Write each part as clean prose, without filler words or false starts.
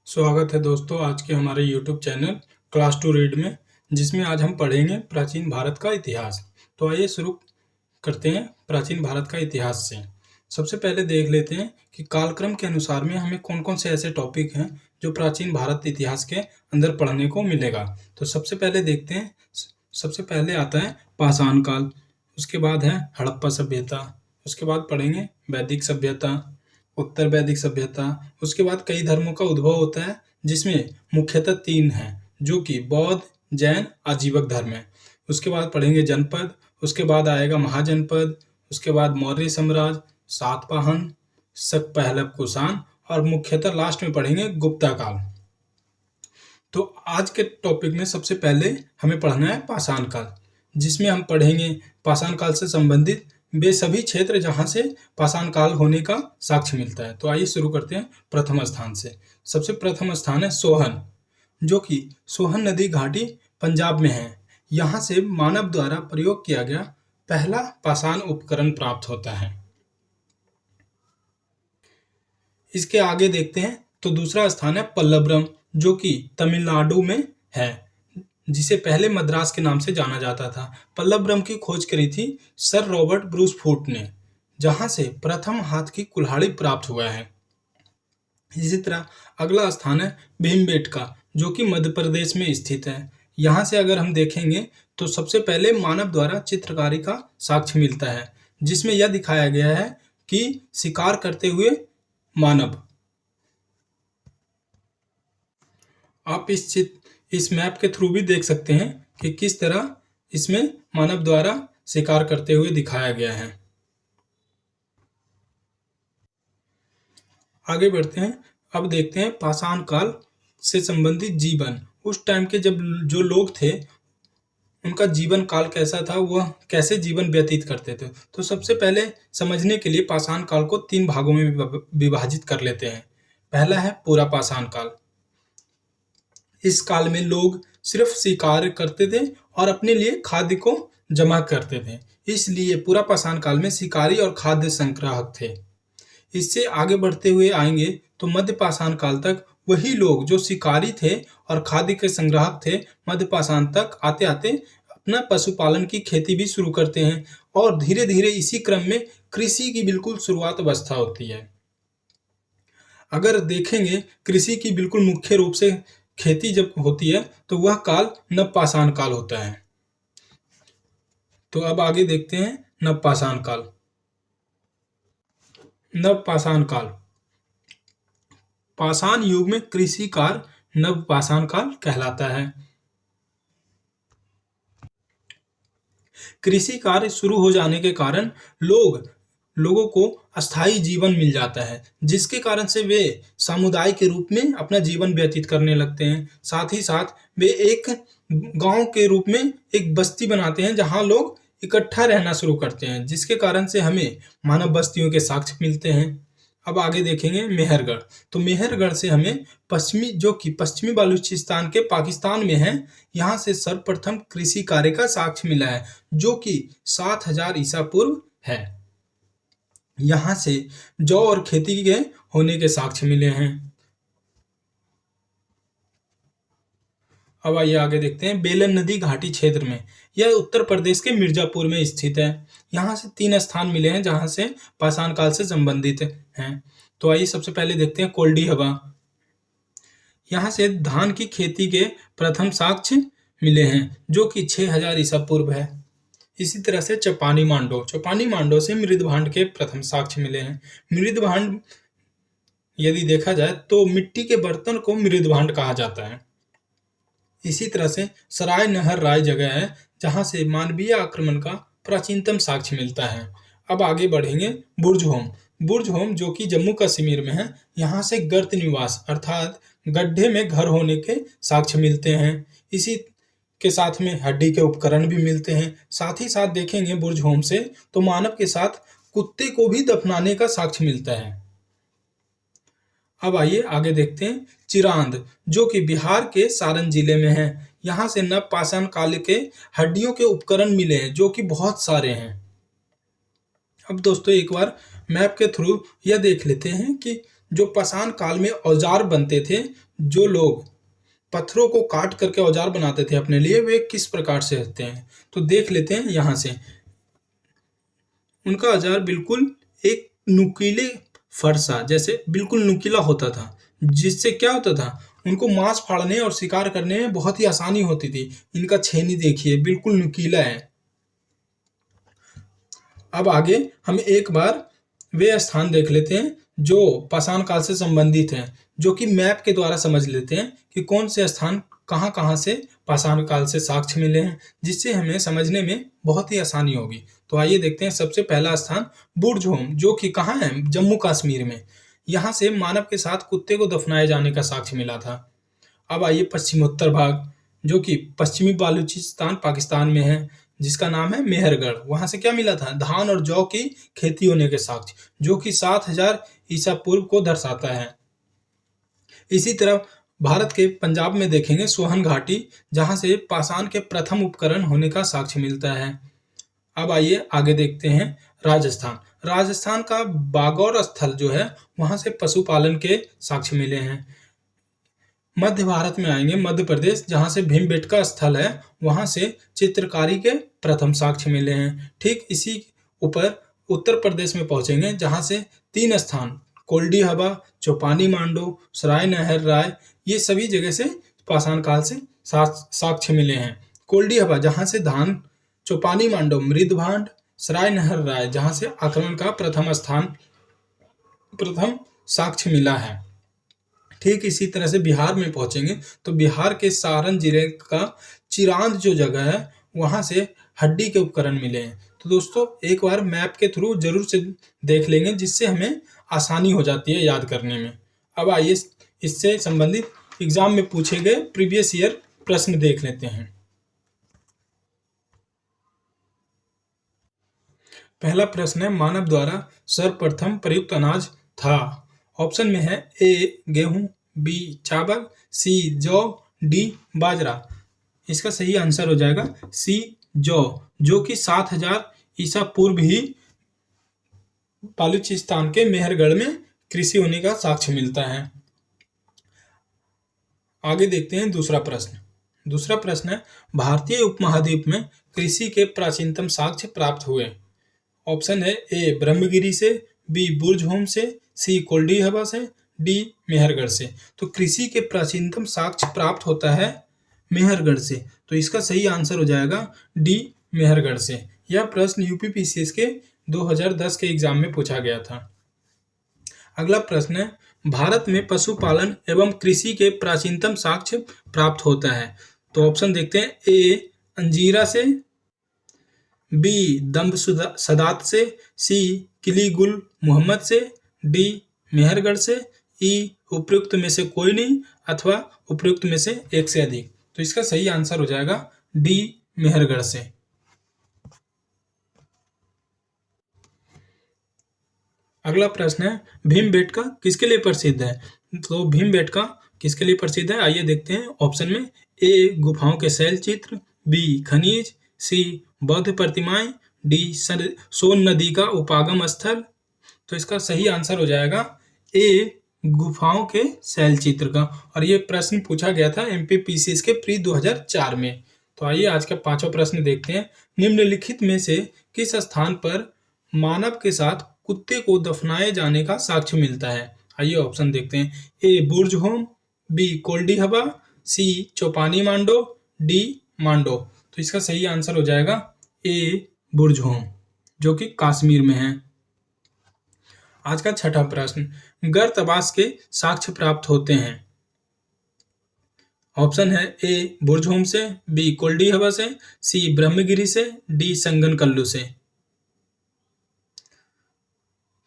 स्वागत है दोस्तों आज के हमारे YouTube channel class to read में, जिसमें आज हम पढ़ेंगे प्राचीन भारत का इतिहास। तो आइए शुरू करते हैं प्राचीन भारत का इतिहास से। सबसे पहले देख लेते हैं कि कालक्रम के अनुसार में हमें कौन कौन से ऐसे टॉपिक हैं जो प्राचीन भारत इतिहास के अंदर पढ़ने को मिलेगा। तो सबसे पहले देखते हैं, सबसे पहले आता है पाषाण काल, उसके बाद है हड़प्पा सभ्यता, उसके बाद पढ़ेंगे वैदिक सभ्यता, उत्तर वैदिक सभ्यता। उसके बाद कई धर्मों का उद्भव होता है, जिसमें मुख्यतः 3 हैं, जो कि बौद्ध, जैन, आजीवक धर्म है। उसके बाद पढ़ेंगे जनपद, उसके बाद आएगा महाजनपद, उसके बाद मौर्य साम्राज्य, सातवाहन, शक पहलव कुषाण और मुख्यतः लास्ट में पढ़ेंगे गुप्ता काल। तो आज के टॉपिक में सबसे पहले हमें पढ़ना है पाषाण काल, जिसमें हम पढ़ेंगे पाषाण काल से संबंधित वे सभी क्षेत्र जहां से पाषाण काल होने का साक्ष्य मिलता है। तो आइए शुरू करते हैं प्रथम स्थान से। सबसे प्रथम स्थान है सोहन, जो कि सोहन नदी घाटी पंजाब में है। यहाँ से मानव द्वारा प्रयोग किया गया पहला पाषाण उपकरण प्राप्त होता है। इसके आगे देखते हैं तो दूसरा स्थान है पल्लवरम, जो कि तमिलनाडु में है, जिसे पहले मद्रास के नाम से जाना जाता था। पल्लवरम की खोज करी थी सर रॉबर्ट ब्रूस फूट ने, जहां से प्रथम हाथ की कुल्हाड़ी प्राप्त हुआ है। इसी तरह अगला स्थान है भीमबेटका, जो कि मध्य प्रदेश में स्थित है। यहाँ से अगर हम देखेंगे तो सबसे पहले मानव द्वारा चित्रकारी का साक्ष्य मिलता है, जिसमें यह दिखाया गया है कि शिकार करते हुए मानव। आप इस मैप के थ्रू भी देख सकते हैं कि किस तरह इसमें मानव द्वारा शिकार करते हुए दिखाया गया है। आगे बढ़ते हैं, अब देखते हैं पाषाण काल से संबंधित जीवन। उस टाइम के जब जो लोग थे उनका जीवन काल कैसा था, वह कैसे जीवन व्यतीत करते थे। तो सबसे पहले समझने के लिए पाषाण काल को 3 भागों में विभाजित कर लेते हैं। पहला है पूरा पाषाण काल। इस काल में लोग सिर्फ शिकार करते थे और अपने लिए खाद्य को जमा करते थे, इसलिए पूरा पाषाण काल में शिकारी और खाद्य संग्राहक थे। इससे आगे बढ़ते हुए आएंगे तो मध्य पाषाण काल तक वही लोग जो शिकारी थे और खाद्य के संग्राहक थे, मध्य पाषाण तक आते आते अपना पशुपालन की खेती भी शुरू करते हैं और धीरे धीरे इसी क्रम में कृषि की बिल्कुल शुरुआत अवस्था होती है। अगर देखेंगे कृषि की बिल्कुल मुख्य रूप से खेती जब होती है तो वह काल नवपाषाण काल होता है। तो अब आगे देखते हैं नवपाषाण काल। नवपाषाण काल, पाषाण युग में कृषि कार्य नवपाषाण काल कहलाता है। कृषि कार्य शुरू हो जाने के कारण लोगों को अस्थायी जीवन मिल जाता है, जिसके कारण से वे समुदाय के रूप में अपना जीवन व्यतीत करने लगते हैं। साथ ही साथ वे एक गांव के रूप में एक बस्ती बनाते हैं, जहां लोग इकट्ठा रहना शुरू करते हैं, जिसके कारण से हमें मानव बस्तियों के साक्ष्य मिलते हैं। अब आगे देखेंगे मेहरगढ़। तो मेहरगढ़ से हमें पश्चिमी बलूचिस्तान के पाकिस्तान में है, यहाँ से सर्वप्रथम कृषि कार्य का साक्ष्य मिला है, जो कि 7000 ईसा पूर्व है। यहाँ से जौ और खेती के होने के साक्ष्य मिले हैं। अब आइए आगे देखते हैं बेलन नदी घाटी क्षेत्र में। यह उत्तर प्रदेश के मिर्जापुर में स्थित है। यहाँ से 3 स्थान मिले हैं जहाँ से पाषाण काल से संबंधित हैं। तो आइए सबसे पहले देखते हैं कोल्डी हवा। यहाँ से धान की खेती के प्रथम साक्ष्य मिले हैं, जो कि 6000 ईसा पूर्व है। इसी तरह से चपानी मांडो से मृदभांड के प्रथम साक्ष्य मिले हैं। मृदभांड यदि देखा जाए तो मिट्टी के बर्तन को मृदभांड कहा जाता है। इसी तरह से सराय नहर राय जगह है जहां से मानवीय आक्रमण का प्राचीनतम साक्ष्य मिलता है। अब आगे बढ़ेंगे बुर्ज होम जो कि जम्मू कश्मीर में है। यहाँ से गर्त निवास अर्थात गड्ढे में घर होने के साक्ष्य मिलते हैं। इसी के साथ में हड्डी के उपकरण भी मिलते हैं। साथ ही साथ देखेंगे बुर्ज होम से तो मानव के साथ कुत्ते को भी दफनाने का साक्ष्य मिलता है। अब आइए आगे देखते हैं चिरांद, जो कि बिहार के सारण जिले में है। यहाँ से नवपाषाण काल के हड्डियों के उपकरण मिले हैं, जो कि बहुत सारे हैं। अब दोस्तों एक बार मैप के थ्रू यह देख लेते हैं कि जो पाषाण काल में औजार बनते थे, जो लोग पत्थरों को काट करके औजार बनाते थे अपने लिए, वे किस प्रकार से होते हैं। तो देख लेते हैं यहाँ से। उनका औजार बिल्कुल एक नुकीले फरसा जैसे बिल्कुल नुकीला होता था, जिससे क्या होता था, उनको मांस फाड़ने और शिकार करने में बहुत ही आसानी होती थी। इनका छेनी देखिए बिल्कुल नुकीला है। अब आगे हम एक बार वे स्थान देख लेते हैं जो पाषाण काल से संबंधित हैं, जो कि मैप के द्वारा समझ लेते हैं कि कौन से स्थान कहाँ कहाँ से पाषाण काल से साक्ष्य मिले हैं, जिससे हमें समझने में बहुत ही आसानी होगी। तो आइए देखते हैं। सबसे पहला स्थान बुर्जहोम, जो कि कहाँ है, जम्मू कश्मीर में। यहाँ से मानव के साथ कुत्ते को दफनाए जाने का साक्ष्य मिला था। अब आइए पश्चिमोत्तर भाग, जो कि पश्चिमी बलूचिस्तान पाकिस्तान में है, जिसका नाम है मेहरगढ़। वहां से क्या मिला था, धान और जौ की खेती होने के साक्ष्य, जो कि 7000 ईसा पूर्व को दर्शाता है। इसी तरह भारत के पंजाब में देखेंगे सोहन घाटी, जहां से पाषाण के प्रथम उपकरण होने का साक्ष्य मिलता है। अब आइए आगे देखते हैं राजस्थान। राजस्थान का बागौर स्थल जो है, वहां से पशुपालन के साक्ष्य मिले हैं। मध्य भारत में आएंगे, मध्य प्रदेश, जहां से भीमबेटका स्थल है, वहां से चित्रकारी के प्रथम साक्ष्य मिले हैं। ठीक इसी ऊपर उत्तर प्रदेश में पहुंचेंगे, जहां से 3 स्थान कोल्डी हवा, चौपानी मांडो, सराय नहर राय, ये सभी जगह से पाषाण काल से साक्ष्य मिले हैं। कोल्डी हवा जहां से धान, चौपानी मांडो मृदभांड, सराय नहर राय जहां से आक्रमण का प्रथम साक्ष्य मिला है। ठीक इसी तरह से बिहार में पहुंचेंगे तो बिहार के सारण जिले का चिरांद जो जगह है, वहां से हड्डी के उपकरण मिले हैं। तो दोस्तों एक बार मैप के थ्रू जरूर से देख लेंगे, जिससे हमें आसानी हो जाती है याद करने में। अब आइए इससे संबंधित एग्जाम में पूछे गए प्रीवियस ईयर प्रश्न देख लेते हैं। पहला प्रश्न है, मानव द्वारा सर्वप्रथम प्रयुक्त अनाज था। ऑप्शन में है ए गेहूं, बी चावल, सी जौ, डी बाजरा। इसका सही आंसर हो जाएगा सी जौ, जो कि 7000 ईसा पूर्व ही बलूचिस्तान के मेहरगढ़ में कृषि होने का साक्ष्य मिलता है। आगे देखते हैं दूसरा प्रश्न। दूसरा प्रश्न है, भारतीय उपमहाद्वीप में कृषि के प्राचीनतम साक्ष्य प्राप्त हुए। ऑप्शन है ए ब्रह्मगिरी से, बी बुर्जहोम से, सी कोल्डी हवा से, डी मेहरगढ़ से। तो कृषि के प्राचीनतम साक्ष्य प्राप्त होता है मेहरगढ़ से, तो इसका सही आंसर हो जाएगा डी मेहरगढ़ से। यह प्रश्न यूपीपीसीएस के 2010 के एग्जाम में पूछा गया था। अगला प्रश्न है, भारत में पशुपालन एवं कृषि के प्राचीनतम साक्ष्य प्राप्त होता है। तो ऑप्शन देखते हैं, ए अंजीरा से, बी दम्ब सदात से, सी किलीगुल मोहम्मद से, डी मेहरगढ़ से, ई उपयुक्त में से कोई नहीं अथवा उपयुक्त में से एक से अधिक। तो इसका सही आंसर हो जाएगा डी मेहरगढ़ से। अगला प्रश्न है, भीमबेटका किसके लिए प्रसिद्ध है। तो भीमबेटका किसके लिए प्रसिद्ध है, आइए देखते हैं। ऑप्शन में ए गुफाओं के शैल चित्र, बी खनिज, सी बौद्ध प्रतिमाएं, डी सोन नदी का उपागम स्थल। तो इसका सही आंसर हो जाएगा ए गुफाओं के शैल चित्र का, और ये प्रश्न पूछा गया था एमपीपीसीएस के प्री 2004 में। तो आइए आज का 5वां प्रश्न देखते हैं। निम्नलिखित में से किस स्थान पर मानव के साथ कुत्ते को दफनाए जाने का साक्ष्य मिलता है। आइए ऑप्शन देखते हैं, ए बुर्जहोम, बी कोल्डी हवा, सी चौपानी मांडो, डी मांडो। तो इसका सही आंसर हो जाएगा ए बुर्जहोम, जो कि कश्मीर में है। आज का 6वां प्रश्न, गर्तवास के साक्ष्य प्राप्त होते हैं। ऑप्शन है ए बुर्जहोम से, बी कोल्डी हवा से, सी ब्रह्मगिरी से, डी संगनकल्लू से।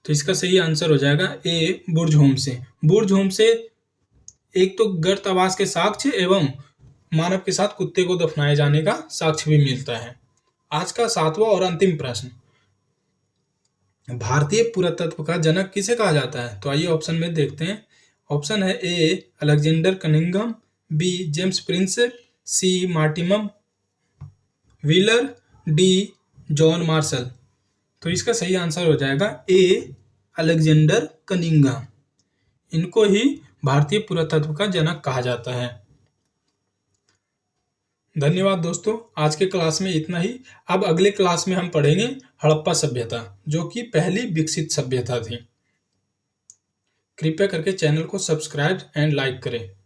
तो इसका सही आंसर हो जाएगा ए बुर्जहोम से। बुर्जहोम से एक तो गर्तवास के साक्ष्य एवं मानव के साथ कुत्ते को दफनाए जाने का साक्ष्य भी मिलता है। आज का 7वां और अंतिम प्रश्न, भारतीय पुरातत्व का जनक किसे कहा जाता है। तो आइए ऑप्शन में देखते हैं। ऑप्शन है A Alexander Cunningham, B James Prinsep, C Mortimer Wheeler, D John Marshall. तो इसका सही आंसर हो जाएगा ए अलेक्जेंडर कनिंघम। इनको ही भारतीय पुरातत्व का जनक कहा जाता है। धन्यवाद दोस्तों, आज के क्लास में इतना ही। अब अगले क्लास में हम पढ़ेंगे हड़प्पा सभ्यता, जो कि पहली विकसित सभ्यता थी। कृपया करके चैनल को सब्सक्राइब एंड लाइक करें।